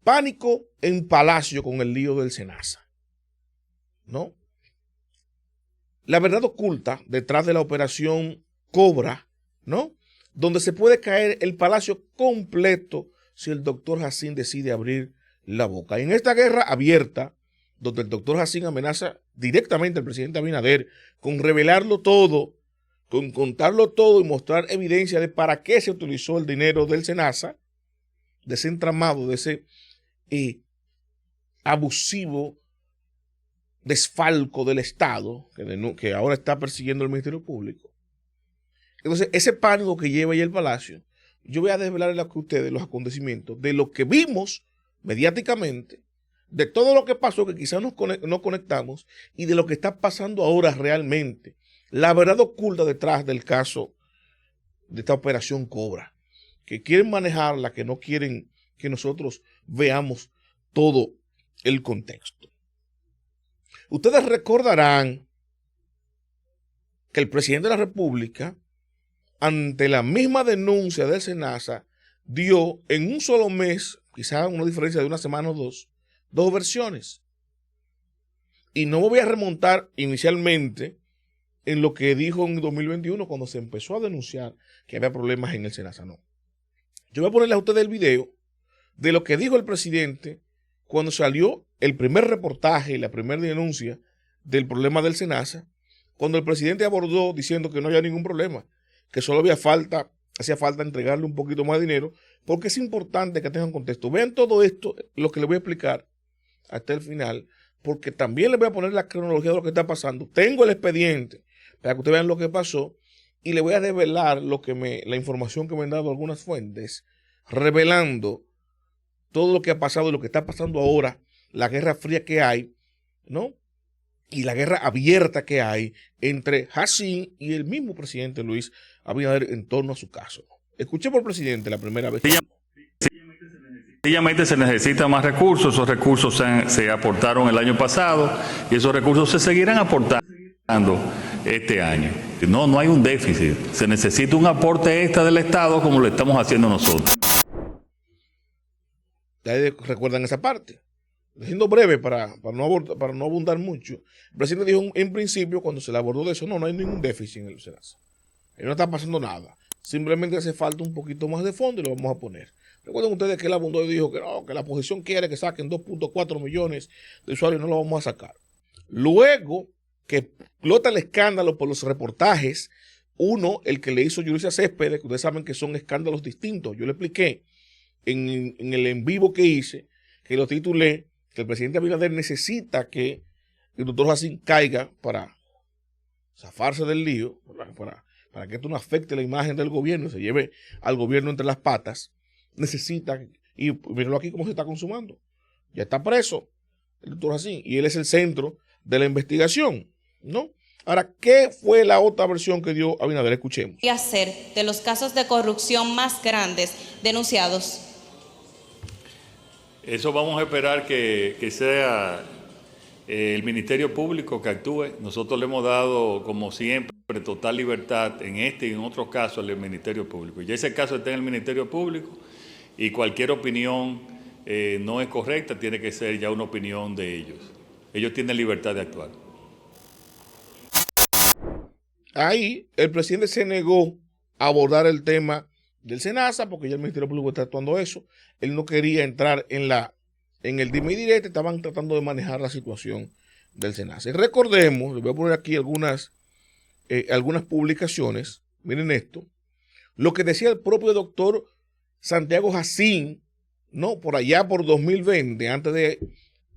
Pánico en Palacio con el lío del SENASA, ¿no? La verdad oculta detrás de la operación Cobra, ¿no? Donde se puede caer el Palacio completo si el doctor Jacín decide abrir la boca. Y en esta guerra abierta, donde el doctor Jacín amenaza directamente al presidente Abinader con revelarlo todo, con contarlo todo y mostrar evidencia de para qué se utilizó el dinero del SENASA, de ese entramado, de ese abusivo desfalco del Estado que ahora está persiguiendo el Ministerio Público. Entonces, ese pánico que lleva ahí el Palacio, yo voy a desvelarle a ustedes los acontecimientos de lo que vimos mediáticamente, de todo lo que pasó que quizás no conectamos y de lo que está pasando ahora realmente. La verdad oculta detrás del caso de esta operación Cobra, que quieren manejarla, que no quieren que nosotros veamos todo el contexto. Ustedes recordarán que el presidente de la República, ante la misma denuncia del SENASA, dio en un solo mes, quizás una diferencia de una semana o dos versiones. Y no me voy a remontar inicialmente en lo que dijo en 2021 cuando se empezó a denunciar que había problemas en el SENASA. No. Yo voy a ponerle a ustedes el video de lo que dijo el presidente cuando salió el primer reportaje y la primera denuncia del problema del SENASA, cuando el presidente abordó diciendo que no había ningún problema, que solo hacía falta entregarle un poquito más de dinero, porque es importante que tengan contexto. Vean todo esto, lo que les voy a explicar hasta el final, porque también les voy a poner la cronología de lo que está pasando. Tengo el expediente para que ustedes vean lo que pasó y les voy a develar la información que me han dado algunas fuentes, revelando todo lo que ha pasado y lo que está pasando ahora, la guerra fría que hay, ¿no? Y la guerra abierta que hay entre Jacín y el mismo presidente Luis Abinader en torno a su caso. Escuchemos al presidente la primera vez. Sencillamente se necesitan más recursos. Esos recursos se aportaron el año pasado y esos recursos se seguirán aportando este año. No hay un déficit. Se necesita un aporte extra del Estado como lo estamos haciendo nosotros. Ustedes recuerdan esa parte. Siendo breve para no abundar mucho, el presidente dijo en principio, cuando se le abordó de eso, no hay ningún déficit en el SENASA. No está pasando nada. Simplemente hace falta un poquito más de fondo y lo vamos a poner. Recuerden ustedes que él abundó y dijo que no, que la oposición quiere que saquen 2.4 millones de usuarios, no lo vamos a sacar. Luego que explota el escándalo por los reportajes, uno, el que le hizo Yulisa Céspedes, que ustedes saben que son escándalos distintos. Yo le expliqué en el en vivo que hice, que lo titulé, que el presidente Abinader necesita que el doctor Jacín caiga para zafarse del lío, para que esto no afecte la imagen del gobierno, se lleve al gobierno entre las patas. Necesita, y mírenlo aquí cómo se está consumando. Ya está preso el doctor Jacín y él es el centro de la investigación, ¿no? Ahora, ¿qué fue la otra versión que dio Abinader? Escuchemos. ¿Qué hacer de los casos de corrupción más grandes denunciados? Eso vamos a esperar que sea el Ministerio Público que actúe. Nosotros le hemos dado, como siempre, total libertad en este y en otros casos al Ministerio Público. Ya ese caso está en el Ministerio Público y cualquier opinión no es correcta, tiene que ser ya una opinión de ellos. Ellos tienen libertad de actuar. Ahí el presidente se negó a abordar el tema del SENASA, porque ya el Ministerio Público está actuando eso. Él no quería entrar en el dime y direte, estaban tratando de manejar la situación del SENASA. Y recordemos, les voy a poner aquí algunas publicaciones, miren esto, lo que decía el propio doctor Santiago Jacín, ¿no? Por allá por 2020, antes de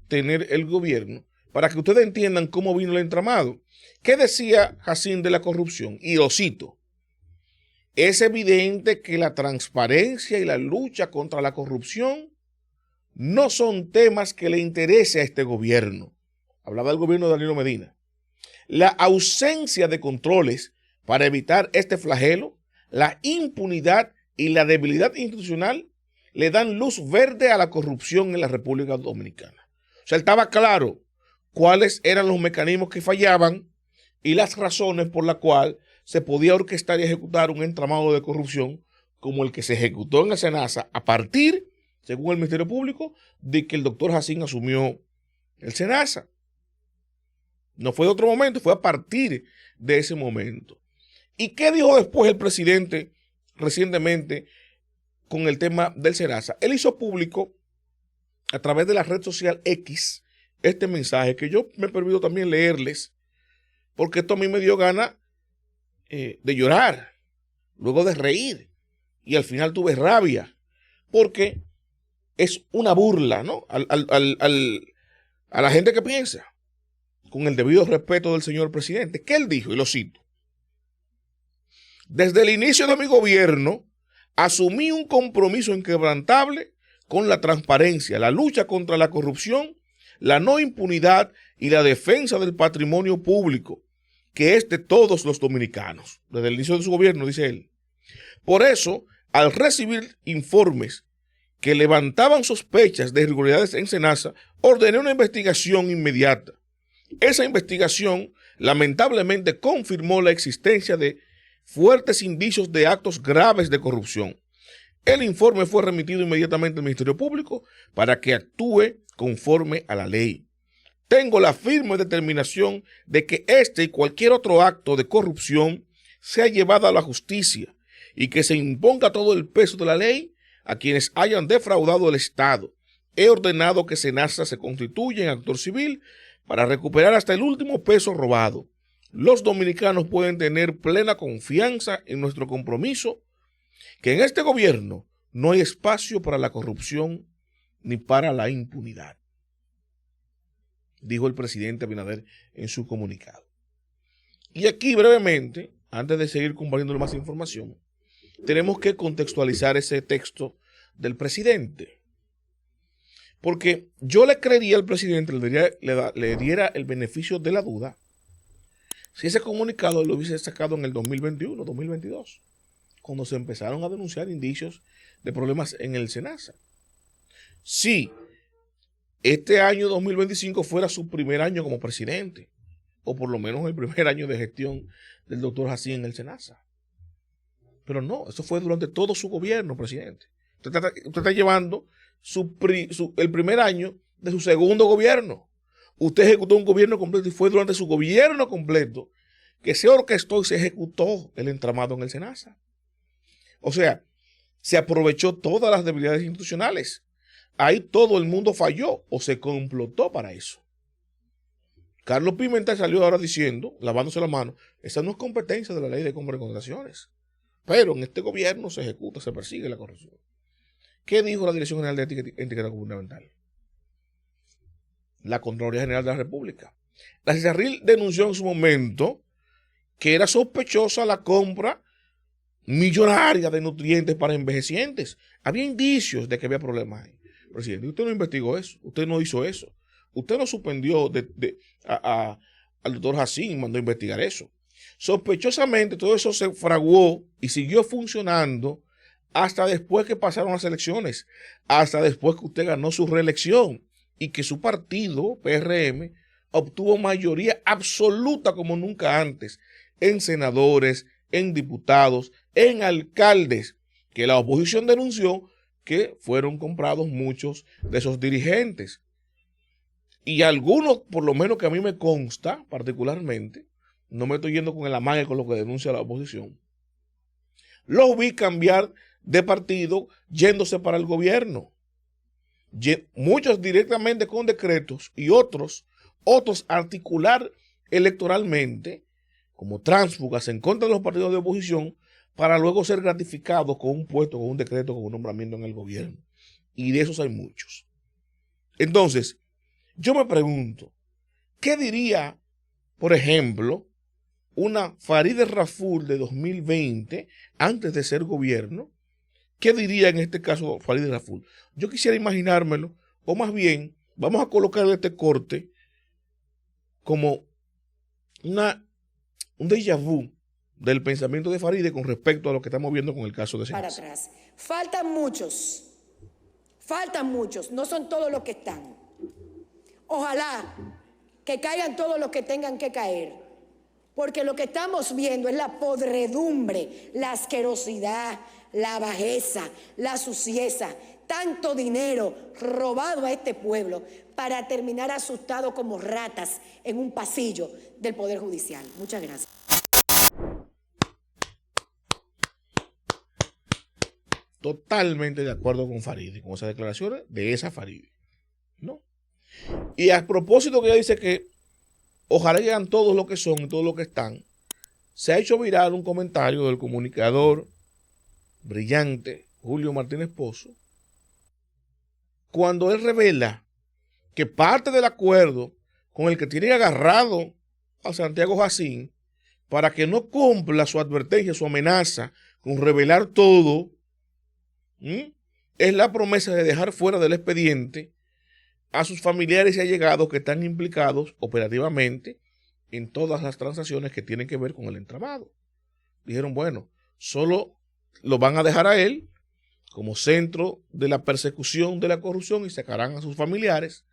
tener el gobierno, para que ustedes entiendan cómo vino el entramado. ¿Qué decía Jacín de la corrupción? Y lo cito. Es evidente que la transparencia y la lucha contra la corrupción no son temas que le interese a este gobierno. Hablaba del gobierno de Danilo Medina. La ausencia de controles para evitar este flagelo, la impunidad y la debilidad institucional le dan luz verde a la corrupción en la República Dominicana. O sea, estaba claro cuáles eran los mecanismos que fallaban y las razones por las cuales se podía orquestar y ejecutar un entramado de corrupción como el que se ejecutó en el SENASA a partir según el Ministerio Público, de que el doctor Jacín asumió el SENASA. No fue de otro momento, fue a partir de ese momento. ¿Y qué dijo después el presidente recientemente con el tema del SENASA? Él hizo público a través de la red social X este mensaje que yo me permito también leerles, porque esto a mí me dio gana de llorar, luego de reír, y al final tuve rabia, porque es una burla, ¿no? A la gente que piensa, con el debido respeto del señor presidente. ¿Qué él dijo? Y lo cito. Desde el inicio de mi gobierno, asumí un compromiso inquebrantable con la transparencia, la lucha contra la corrupción, la no impunidad y la defensa del patrimonio público, que es de todos los dominicanos. Desde el inicio de su gobierno, dice él. Por eso, al recibir informes que levantaban sospechas de irregularidades en SENASA, ordené una investigación inmediata. Esa investigación, lamentablemente, confirmó la existencia de fuertes indicios de actos graves de corrupción. El informe fue remitido inmediatamente al Ministerio Público para que actúe conforme a la ley. Tengo la firme determinación de que este y cualquier otro acto de corrupción sea llevado a la justicia y que se imponga todo el peso de la ley a quienes hayan defraudado el Estado. He ordenado que SENASA se constituya en actor civil para recuperar hasta el último peso robado. Los dominicanos pueden tener plena confianza en nuestro compromiso, que en este gobierno no hay espacio para la corrupción ni para la impunidad, dijo el presidente Abinader en su comunicado. Y aquí brevemente, antes de seguir compartiendo más información, tenemos que contextualizar ese texto del presidente. Porque yo le creería al presidente, le diera el beneficio de la duda, si ese comunicado lo hubiese sacado en el 2021, 2022, cuando se empezaron a denunciar indicios de problemas en el SENASA. Si este año 2025 fuera su primer año como presidente, o por lo menos el primer año de gestión del doctor Jacín en el SENASA. Pero no, eso fue durante todo su gobierno, presidente. Usted está llevando el primer año de su segundo gobierno. Usted ejecutó un gobierno completo y fue durante su gobierno completo que se orquestó y se ejecutó el entramado en el SENASA. O sea, se aprovechó todas las debilidades institucionales. Ahí todo el mundo falló o se complotó para eso. Carlos Pimentel salió ahora diciendo, lavándose la mano, esa no es competencia de la ley de compra y contrataciones. Pero en este gobierno se ejecuta, se persigue la corrupción. ¿Qué dijo la Dirección General de Ética y Integridad Gubernamental? La Contraloría General de la República. La CISARRIL denunció en su momento que era sospechosa la compra millonaria de nutrientes para envejecientes. Había indicios de que había problemas ahí. Presidente, usted no investigó eso, usted no hizo eso. Usted no suspendió al doctor Jacín y mandó a investigar eso. Sospechosamente todo eso se fraguó y siguió funcionando hasta después que pasaron las elecciones, hasta después que usted ganó su reelección y que su partido, PRM, obtuvo mayoría absoluta como nunca antes en senadores, en diputados, en alcaldes, que la oposición denunció que fueron comprados muchos de esos dirigentes. Y algunos, por lo menos que a mí me consta particularmente, no me estoy yendo con el amague con lo que denuncia la oposición, los vi cambiar de partido yéndose para el gobierno. Muchos directamente con decretos y otros articular electoralmente como tránsfugas en contra de los partidos de oposición para luego ser gratificados con un puesto, con un decreto, con un nombramiento en el gobierno. Y de esos hay muchos. Entonces, yo me pregunto, ¿qué diría, por ejemplo, una Farideh Raful de 2020, antes de ser gobierno? ¿Qué diría en este caso Farideh Raful? Yo quisiera imaginármelo, o más bien, vamos a colocar este corte como un déjà vu del pensamiento de Farideh con respecto a lo que estamos viendo con el caso de SENASA. Para atrás. Faltan muchos, no son todos los que están. Ojalá que caigan todos los que tengan que caer, porque lo que estamos viendo es la podredumbre, la asquerosidad, la bajeza, la suciedad tanto dinero robado a este pueblo para terminar asustados como ratas en un pasillo del Poder Judicial. Muchas gracias. Totalmente de acuerdo con Farideh, con esas declaraciones de esa Farideh, ¿no? Y a propósito que ella dice que ojalá llegan todos lo que son y todos lo que están, se ha hecho viral un comentario del comunicador brillante Julio Martínez Pozo, cuando él revela que parte del acuerdo con el que tiene agarrado a Santiago Jacín para que no cumpla su advertencia, su amenaza con revelar todo, es la promesa de dejar fuera del expediente a sus familiares y allegados que están implicados operativamente en todas las transacciones que tienen que ver con el entramado. Dijeron, bueno, solo lo van a dejar a él como centro de la persecución de la corrupción y sacarán a sus familiares,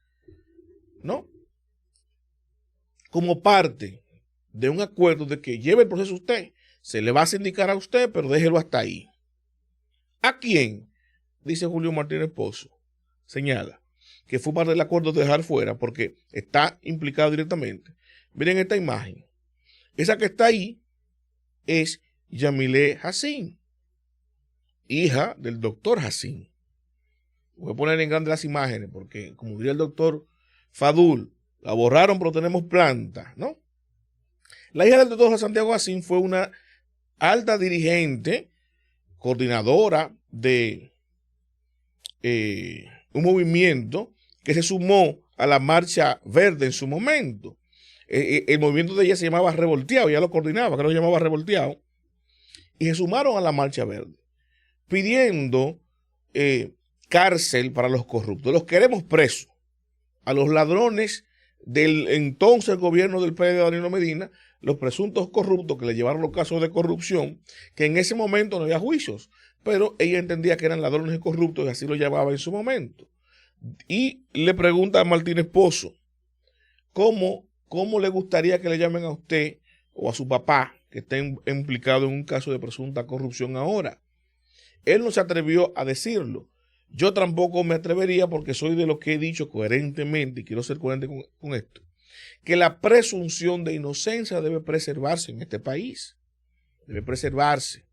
¿no? Como parte de un acuerdo de que lleve el proceso usted, se le va a sindicar a usted, pero déjelo hasta ahí. ¿A quién? Dice Julio Martínez Pozo. Señala que fue parte del acuerdo de dejar fuera porque está implicado directamente. Miren esta imagen. Esa que está ahí es Yamile Jacín, hija del doctor Jacín. Voy a poner en grande las imágenes porque, como diría el doctor Fadul, la borraron pero tenemos planta, ¿no? La hija del doctor Santiago Jacín fue una alta dirigente, coordinadora de un movimiento que se sumó a la Marcha Verde en su momento. El movimiento de ella se llamaba Revolteado, ella lo coordinaba, creo que lo llamaba Revolteado, y se sumaron a la Marcha Verde, pidiendo cárcel para los corruptos. Los queremos presos, a los ladrones del entonces gobierno del PLD de Danilo Medina, los presuntos corruptos que le llevaron los casos de corrupción, que en ese momento no había juicios, pero ella entendía que eran ladrones y corruptos y así lo llamaba en su momento. Y le pregunta a Martínez Pozo, ¿cómo le gustaría que le llamen a usted o a su papá que esté implicado en un caso de presunta corrupción ahora? Él no se atrevió a decirlo. Yo tampoco me atrevería porque soy de lo que he dicho coherentemente, y quiero ser coherente con esto, que la presunción de inocencia debe preservarse en este país. Debe preservarse.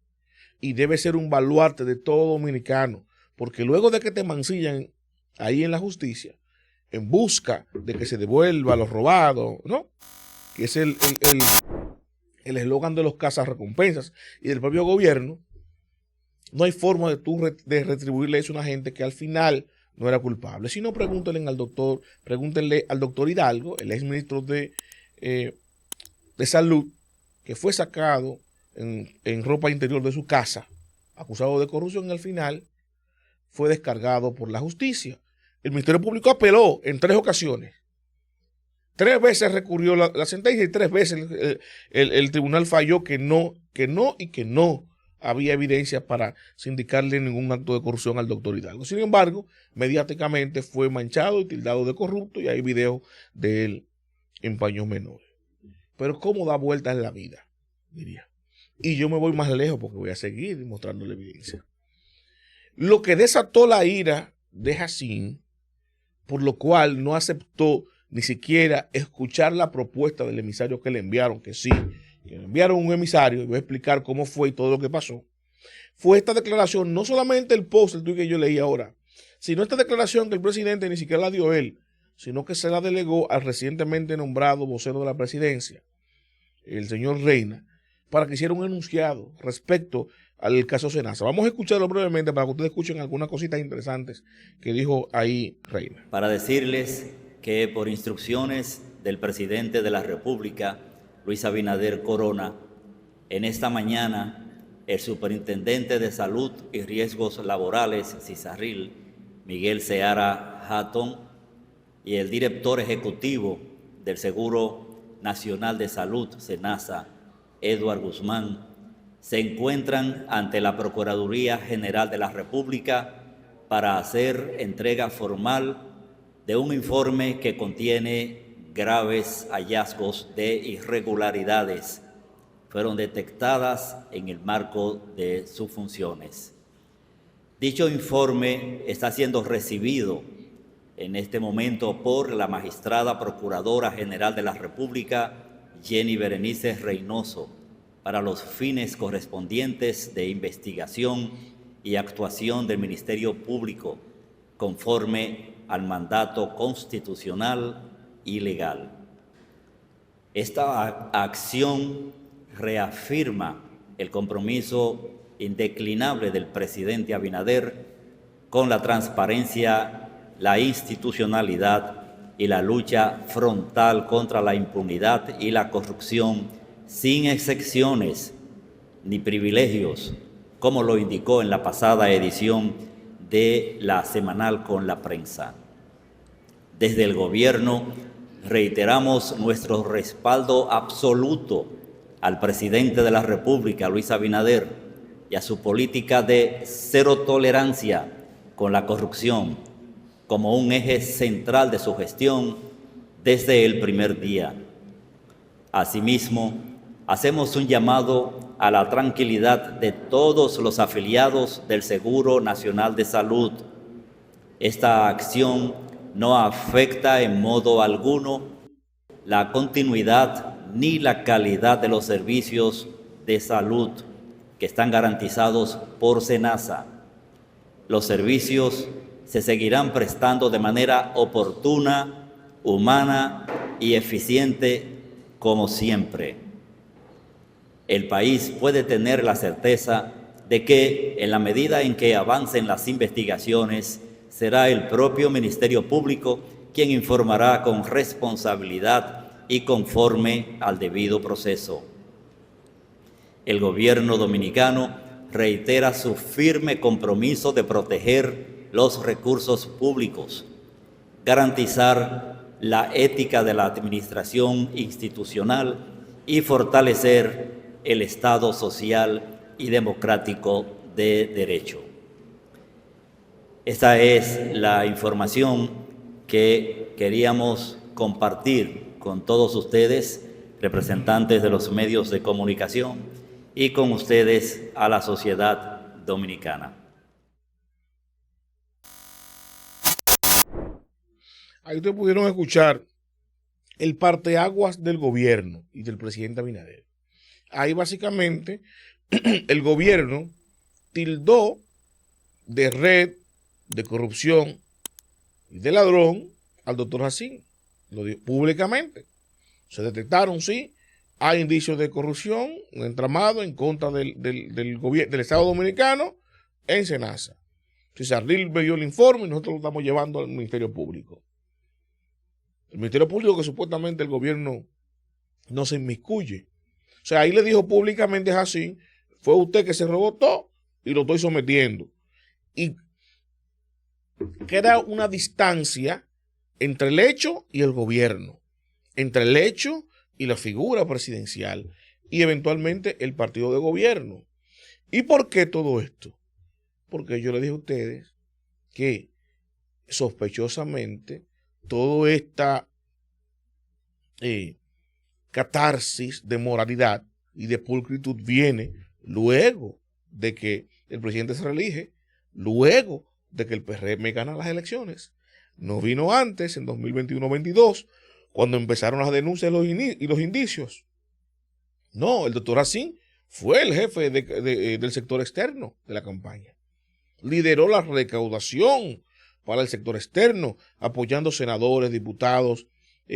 Y debe ser un baluarte de todo dominicano. Porque luego de que te mancillan ahí en la justicia, en busca de que se devuelva lo robado, ¿no? Que es el eslogan de los cazarrecompensas y del propio gobierno, no hay forma de tú de retribuirle eso a una gente que al final no era culpable. Si no, pregúntenle al doctor Hidalgo, el exministro de Salud, que fue sacado en ropa interior de su casa, acusado de corrupción, y al final fue descargado por la justicia. El Ministerio Público apeló en 3 ocasiones. 3 veces recurrió la sentencia y 3 veces el tribunal falló que no había evidencia para sindicarle ningún acto de corrupción al doctor Hidalgo. Sin embargo, mediáticamente fue manchado y tildado de corrupto y hay videos de él en paños menores. Pero ¿cómo da vueltas en la vida? Diría. Y yo me voy más lejos porque voy a seguir mostrando la evidencia. Lo que desató la ira de Jacín, por lo cual no aceptó ni siquiera escuchar la propuesta del emisario que le enviaron, que sí, que le enviaron un emisario, y voy a explicar cómo fue y todo lo que pasó, fue esta declaración, no solamente el post, el tuit que yo leí ahora, sino esta declaración que el presidente ni siquiera la dio él, sino que se la delegó al recientemente nombrado vocero de la presidencia, el señor Reina, para que hiciera un enunciado respecto al caso Senasa. Vamos a escucharlo brevemente para que ustedes escuchen algunas cositas interesantes que dijo ahí Reina. Para decirles que por instrucciones del presidente de la República, Luis Abinader Corona, en esta mañana el superintendente de Salud y Riesgos Laborales, CISARRIL, Miguel Seara Hatton, y el director ejecutivo del Seguro Nacional de Salud, SENASA, Eduard Guzmán, se encuentran ante la Procuraduría General de la República para hacer entrega formal de un informe que contiene graves hallazgos de irregularidades fueron detectadas en el marco de sus funciones. Dicho informe está siendo recibido en este momento por la magistrada Procuradora General de la República, Jenny Berenice Reynoso, para los fines correspondientes de investigación y actuación del Ministerio Público, conforme al mandato constitucional y legal. Esta acción reafirma el compromiso indeclinable del presidente Abinader con la transparencia, la institucionalidad y la lucha frontal contra la impunidad y la corrupción, sin excepciones ni privilegios, como lo indicó en la pasada edición de la semanal Con la Prensa. Desde el gobierno reiteramos nuestro respaldo absoluto al presidente de la República, Luis Abinader, y a su política de cero tolerancia con la corrupción como un eje central de su gestión desde el primer día. Asimismo, hacemos un llamado a la tranquilidad de todos los afiliados del Seguro Nacional de Salud. Esta acción no afecta en modo alguno la continuidad ni la calidad de los servicios de salud que están garantizados por SENASA. Los servicios se seguirán prestando de manera oportuna, humana y eficiente como siempre. El país puede tener la certeza de que, en la medida en que avancen las investigaciones, será el propio Ministerio Público quien informará con responsabilidad y conforme al debido proceso. El gobierno dominicano reitera su firme compromiso de proteger los recursos públicos, garantizar la ética de la administración institucional y fortalecer el Estado social y democrático de derecho. Esta es la información que queríamos compartir con todos ustedes, representantes de los medios de comunicación, y con ustedes a la sociedad dominicana. Ahí ustedes pudieron escuchar el parteaguas del gobierno y del presidente Abinader. Ahí básicamente el gobierno tildó de red, de corrupción y de ladrón al doctor Jacín. Lo dijo públicamente. Se detectaron, sí, hay indicios de corrupción, un entramado en contra del gobierno del Estado Dominicano en SENASA. Cesarril me dio el informe y nosotros lo estamos llevando al Ministerio Público. El Ministerio Público, que supuestamente el gobierno no se inmiscuye. O sea, ahí le dijo públicamente a Jacín, fue usted que se robó todo y lo estoy sometiendo. Y queda una distancia entre el hecho y el gobierno, entre el hecho y la figura presidencial y eventualmente el partido de gobierno. ¿Y por qué todo esto? Porque yo le dije a ustedes que sospechosamente toda esta catarsis de moralidad y de pulcritud viene luego de que el presidente se reelige, luego de que el PRM gana las elecciones. No vino antes, en 2021-22, cuando empezaron las denuncias y los indicios. No, el doctor Jacín fue el jefe del sector externo de la campaña. Lideró la recaudación para el sector externo, apoyando senadores, diputados,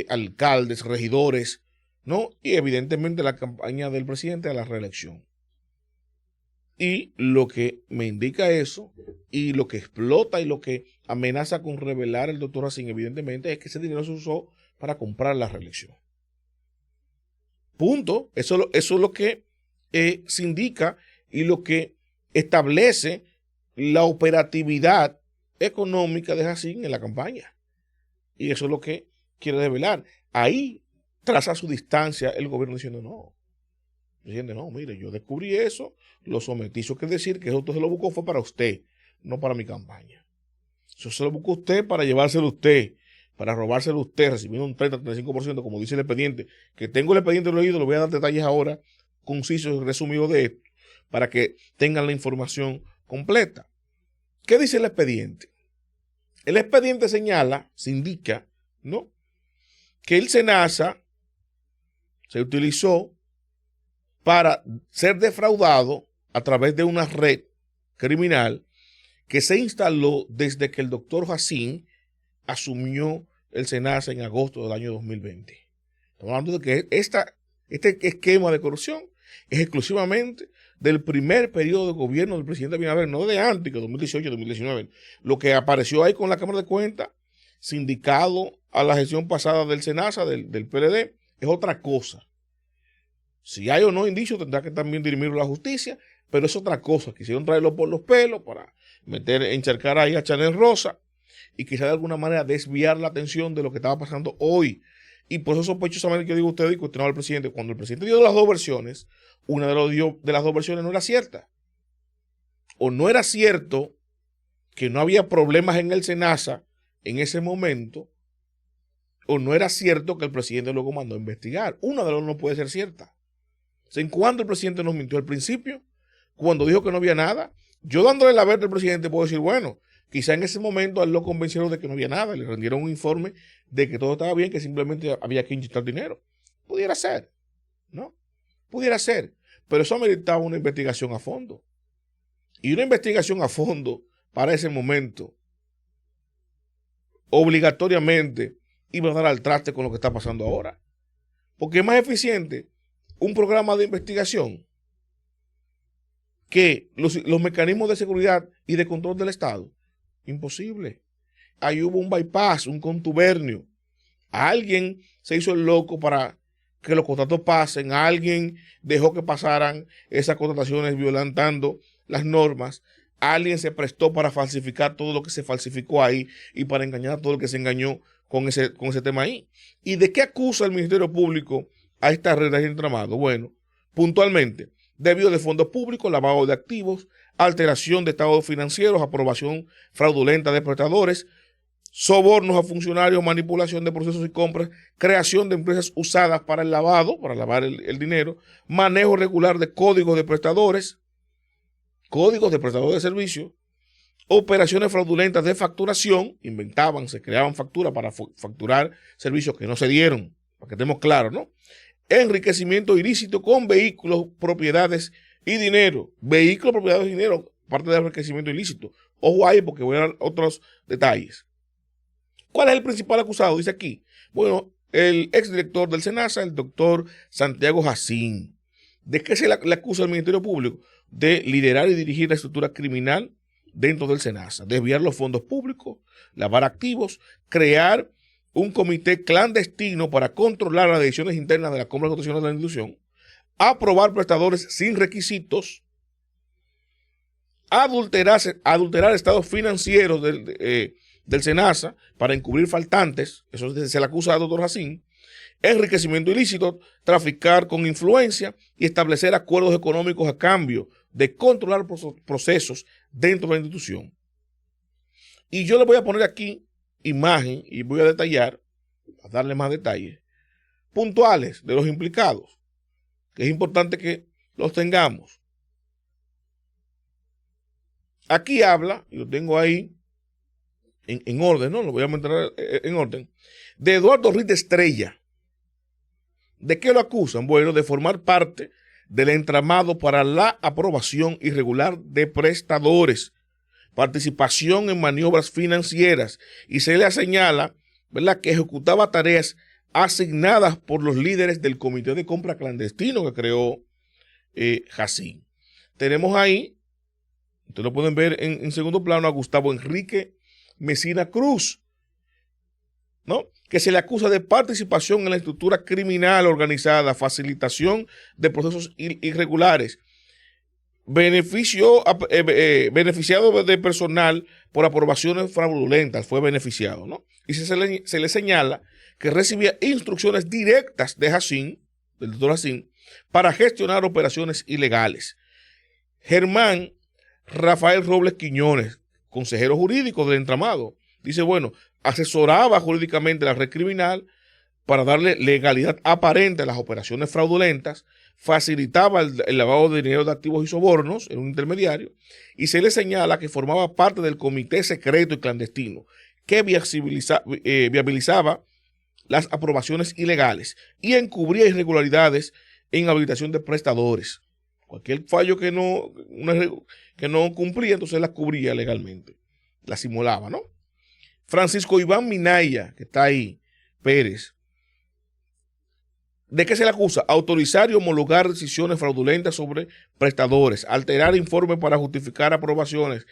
alcaldes, regidores, ¿no? Y evidentemente la campaña del presidente a la reelección. Y lo que me indica eso, y lo que explota y lo que amenaza con revelar el doctor Jacín, evidentemente, es que ese dinero se usó para comprar la reelección. Punto. Eso es lo que se indica y lo que establece la operatividad económica de Jacín en la campaña. Y eso es lo que quiere revelar. Ahí traza su distancia el gobierno diciendo no. Diciendo, no, mire, yo descubrí eso, lo sometí. Eso quiere decir que eso se lo buscó fue para usted, no para mi campaña. Eso se lo buscó usted para llevárselo usted, para robárselo usted, recibiendo un 30-35%, como dice el expediente. Que tengo el expediente leído, le voy a dar detalles ahora, concisos y resumidos de esto, para que tengan la información completa. ¿Qué dice el expediente? El expediente señala, se indica, ¿no?, que el SENASA se utilizó para ser defraudado a través de una red criminal que se instaló desde que el doctor Jacín asumió el SENASA en agosto del año 2020. Estamos hablando de que este esquema de corrupción es exclusivamente del primer periodo de gobierno del presidente Abinader, no de antes, que 2018-2019. Lo que apareció ahí con la Cámara de Cuentas, sindicado a la gestión pasada del SENASA, del PLD, es otra cosa. Si hay o no indicios, tendrá que también dirimirlo la justicia, pero es otra cosa. Quisieron traerlo por los pelos para encharcar ahí a Chanel Rosa y quizá de alguna manera desviar la atención de lo que estaba pasando hoy. Y por eso sospechosamente yo digo a ustedes y cuestionaba al presidente, cuando el presidente dio las dos versiones, una de las dos versiones no era cierta. O no era cierto que no había problemas en el SENASA en ese momento, o no era cierto que el presidente luego mandó a investigar. Una de las dos no puede ser cierta. ¿En cuándo el presidente nos mintió? Al principio, cuando dijo que no había nada. Yo dándole la verde al presidente puedo decir, bueno, quizá en ese momento a él lo convencieron de que no había nada, le rendieron un informe de que todo estaba bien, que simplemente había que inyectar dinero. Pudiera ser, ¿no? Pudiera ser, pero eso ameritaba una investigación a fondo. Y una investigación a fondo para ese momento, obligatoriamente, iba a dar al traste con lo que está pasando ahora. Porque es más eficiente un programa de investigación que los mecanismos de seguridad y de control del Estado. Imposible. Ahí hubo un bypass, un contubernio. Alguien se hizo el loco para que los contratos pasen. Alguien dejó que pasaran esas contrataciones violentando las normas. Alguien se prestó para falsificar todo lo que se falsificó ahí y para engañar a todo el que se engañó con ese tema ahí. ¿Y de qué acusa el Ministerio Público a esta red de entramado? Bueno, puntualmente, desvío de fondos públicos, lavado de activos, alteración de estados financieros, aprobación fraudulenta de prestadores, sobornos a funcionarios, manipulación de procesos y compras, creación de empresas usadas para el lavado, para lavar el dinero, manejo regular de códigos de prestadores de servicios, operaciones fraudulentas de facturación, se creaban facturas para facturar servicios que no se dieron, para que estemos claros, ¿no? Enriquecimiento ilícito con vehículos, propiedades y dinero. Vehículos, propiedades y dinero, parte del enriquecimiento ilícito. Ojo ahí porque voy a dar otros detalles. ¿Cuál es el principal acusado? Dice aquí. Bueno, el exdirector del SENASA, el doctor Santiago Jacín. ¿De qué se le acusa al Ministerio Público? De liderar y dirigir la estructura criminal dentro del SENASA, desviar los fondos públicos, lavar activos, crear un comité clandestino para controlar las decisiones internas de la compra de contrataciones de la institución, aprobar prestadores sin requisitos, adulterar estados financieros del SENASA para encubrir faltantes, eso se le acusa al doctor Jacín, enriquecimiento ilícito, traficar con influencia y establecer acuerdos económicos a cambio de controlar procesos dentro de la institución. Y yo le voy a poner aquí imagen y voy a detallar, a darle más detalles puntuales de los implicados, que es importante que los tengamos. Aquí habla, y lo tengo ahí en orden, ¿no? Lo voy a mostrar en orden, de Eduardo Ruiz de Estrella. ¿De qué lo acusan? Bueno, de formar parte del entramado para la aprobación irregular de prestadores, participación en maniobras financieras, y se le señala, ¿verdad?, que ejecutaba tareas asignadas por los líderes del comité de compra clandestino que creó Jacín. Tenemos ahí, ustedes lo pueden ver en segundo plano, a Gustavo Enrique Mesina Cruz, ¿no?, que se le acusa de participación en la estructura criminal organizada, facilitación de procesos irregulares, beneficiado de personal por aprobaciones fraudulentas, fue beneficiado, ¿no? Y se le señala que recibía instrucciones directas de Jacín, del doctor Jacín, para gestionar operaciones ilegales. Germán Rafael Robles Quiñones, consejero jurídico del entramado, dice, bueno, asesoraba jurídicamente la red criminal para darle legalidad aparente a las operaciones fraudulentas, facilitaba el lavado de dinero de activos y sobornos en un intermediario, y se le señala que formaba parte del comité secreto y clandestino que viabilizaba las aprobaciones ilegales y encubría irregularidades en habilitación de prestadores. Cualquier fallo que no cumplía, entonces la cubría legalmente, la simulaba, ¿no? Francisco Iván Minaya, que está ahí, Pérez, ¿de qué se le acusa? Autorizar y homologar decisiones fraudulentas sobre prestadores, alterar informes para justificar aprobaciones,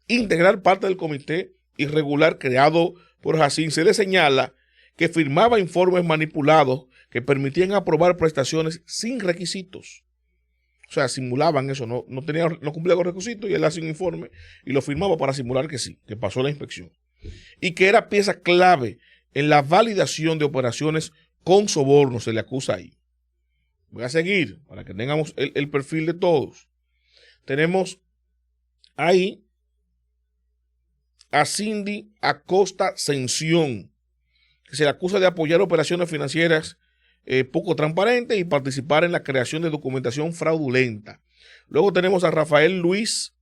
integrar parte del comité irregular creado por Jacín. Se le señala que firmaba informes manipulados que permitían aprobar prestaciones sin requisitos. O sea, simulaban eso, no cumplía con los requisitos y él hacía un informe y lo firmaba para simular que sí, que pasó la inspección. Y que era pieza clave en la validación de operaciones con soborno, se le acusa ahí. Voy a seguir para que tengamos el perfil de todos. Tenemos ahí a Cindy Acosta Sención, que se le acusa de apoyar operaciones financieras poco transparentes y participar en la creación de documentación fraudulenta. Luego tenemos a Rafael Luis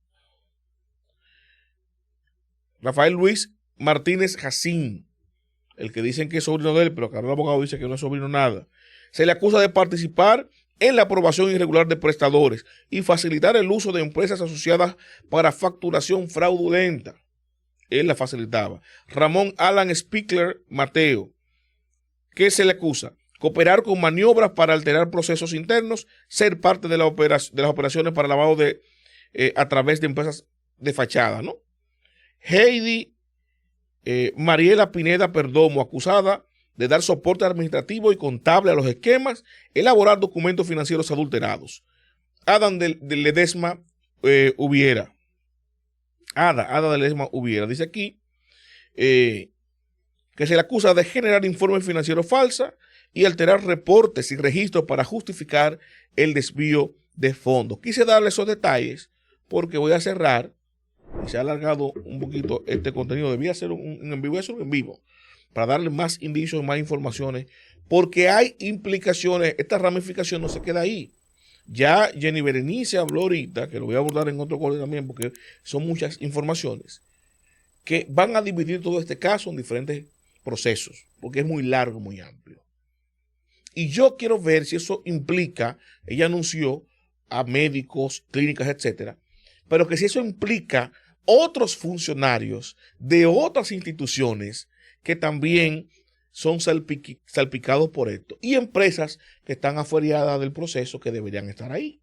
Martínez Jacín, el que dicen que es sobrino de él, pero acá el abogado dice que no es sobrino nada. Se le acusa de participar en la aprobación irregular de prestadores y facilitar el uso de empresas asociadas para facturación fraudulenta. Él la facilitaba. Ramón Alan Spickler Mateo, ¿qué se le acusa? Cooperar con maniobras para alterar procesos internos, ser parte de las operaciones para lavado a través de empresas de fachada, ¿no? Heidi Mariela Pineda Perdomo, acusada de dar soporte administrativo y contable a los esquemas, elaborar documentos financieros adulterados. Adam de Ledesma Ubiera. Ada de Ledesma Ubiera. Dice aquí que se le acusa de generar informes financieros falsos y alterar reportes y registros para justificar el desvío de fondos. Quise darle esos detalles porque voy a cerrar, y se ha alargado un poquito este contenido. Debía ser un en vivo, eso en vivo, para darle más indicios, más informaciones, porque hay implicaciones. Esta ramificación no se queda ahí. Ya Jenny Berenice habló ahorita, que lo voy a abordar en otro corte también, porque son muchas informaciones, que van a dividir todo este caso en diferentes procesos, porque es muy largo, muy amplio. Y yo quiero ver si eso implica, ella anunció a médicos, clínicas, etcétera, pero que si eso implica otros funcionarios de otras instituciones que también son salpicados por esto, y empresas que están afueradas del proceso que deberían estar ahí.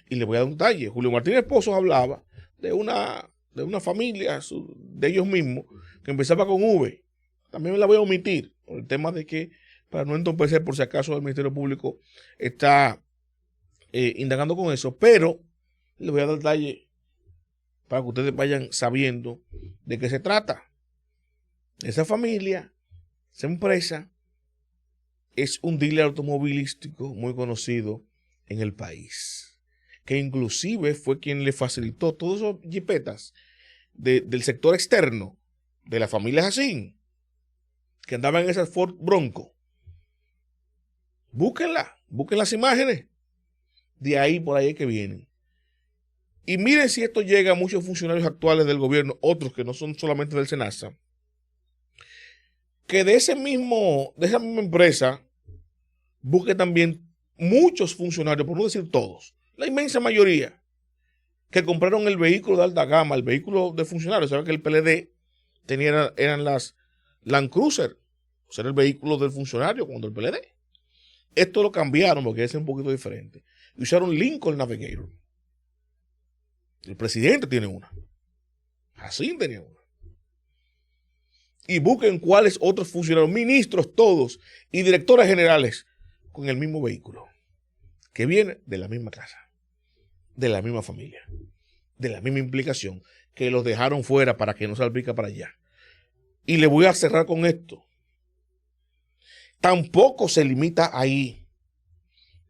Y le voy a dar un detalle. Julio Martínez Pozo hablaba de una familia de ellos mismos que empezaba con V. También la voy a omitir por el tema de que, para no entorpecer por si acaso el Ministerio Público está indagando con eso, pero le voy a dar detalle para que ustedes vayan sabiendo de qué se trata. Esa familia, esa empresa, es un dealer automovilístico muy conocido en el país, que inclusive fue quien le facilitó todos esos jipetas del sector externo de la familia Jacín, que andaban en esas Ford Bronco. Busquen las imágenes. De ahí, por ahí es que vienen. Y miren si esto llega a muchos funcionarios actuales del gobierno, otros que no son solamente del SENASA, que de esa misma empresa busque también muchos funcionarios, por no decir todos, la inmensa mayoría, que compraron el vehículo de alta gama, el vehículo de funcionarios. Saben que el PLD eran las Land Cruiser, o sea, era el vehículo del funcionario cuando el PLD. Esto lo cambiaron porque es un poquito diferente. Y usaron Lincoln Navigator. El presidente tiene una. Así tenía una. Y busquen cuáles otros funcionarios, ministros todos y directores generales con el mismo vehículo, que viene de la misma casa, de la misma familia, de la misma implicación, que los dejaron fuera para que no salpica para allá. Y le voy a cerrar con esto. Tampoco se limita ahí.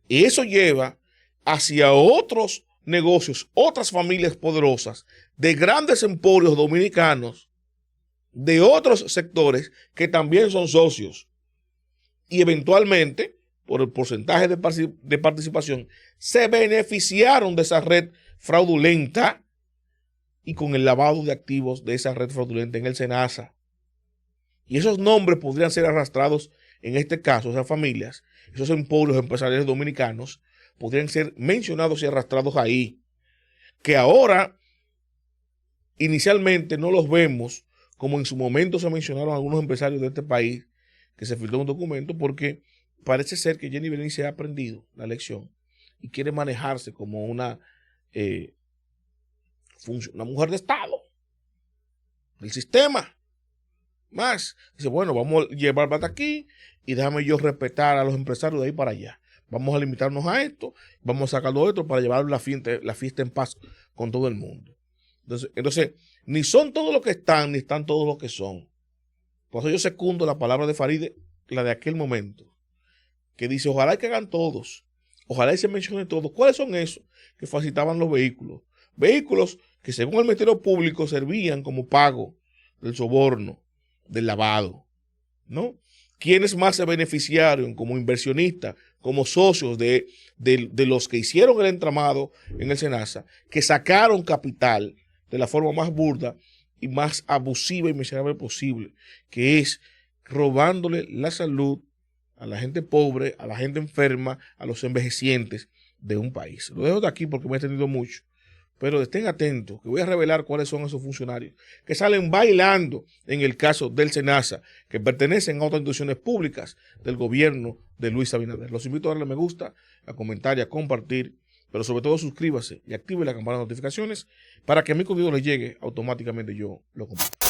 Y eso lleva hacia otros negocios, otras familias poderosas de grandes emporios dominicanos, de otros sectores que también son socios. Y eventualmente por el porcentaje de participación, se beneficiaron de esa red fraudulenta y con el lavado de activos de esa red fraudulenta en el SENASA. Y esos nombres podrían ser arrastrados, en este caso, esas familias, esos emporios empresariales dominicanos, podrían ser mencionados y arrastrados ahí. Que ahora, inicialmente, no los vemos, como en su momento se mencionaron algunos empresarios de este país, que se filtró un documento, porque parece ser que Jenny Berenice ha aprendido la lección y quiere manejarse como una mujer de Estado, del sistema. Más, dice, bueno, vamos a llevarla hasta aquí y déjame yo respetar a los empresarios de ahí para allá. Vamos a limitarnos a esto, vamos a sacarlo de esto para llevar la fiesta en paz con todo el mundo. Entonces, ni son todos los que están, ni están todos los que son. Por eso yo secundo la palabra de Faride, la de aquel momento, que dice, ojalá que hagan todos, ojalá y se mencione todos. ¿Cuáles son esos que facilitaban los vehículos? Vehículos que según el Ministerio Público servían como pago del soborno, del lavado, ¿no? ¿Quiénes más se beneficiaron como inversionistas, como socios de los que hicieron el entramado en el SENASA, que sacaron capital de la forma más burda y más abusiva y miserable posible, que es robándole la salud a la gente pobre, a la gente enferma, a los envejecientes de un país? Lo dejo de aquí porque me he extendido mucho, pero estén atentos, que voy a revelar cuáles son esos funcionarios que salen bailando en el caso del SENASA, que pertenecen a otras instituciones públicas del gobierno de Luis Abinader. Los invito a darle me gusta, a comentar y a compartir, pero sobre todo suscríbase y active la campana de notificaciones para que a mi contenido les llegue automáticamente, yo lo comparto.